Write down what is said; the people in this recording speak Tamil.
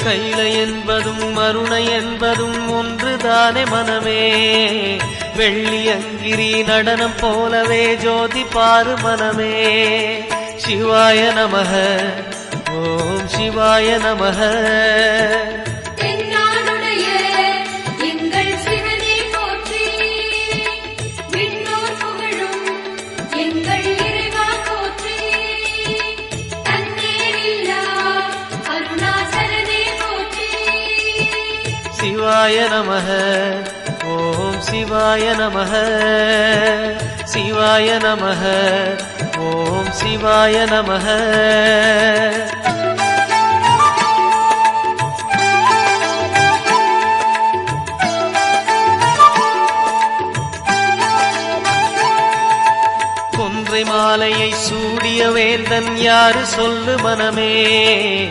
கைலை என்பதும் மருணை என்பதும் ஒன்றுதானே மனமே. வெள்ளியங்கிரி நடனம் போலவே ஜோதி பாரு மனமே. சிவாய நமக ஓம் சிவாய நமக. சிவாய நமக ஓம் சிவாய நமக. சிவாய நமக ஓம் சிவாய நமக. கொன்றை மாலையை சூடிய வேந்தன் யாரு சொல்லு மனமே.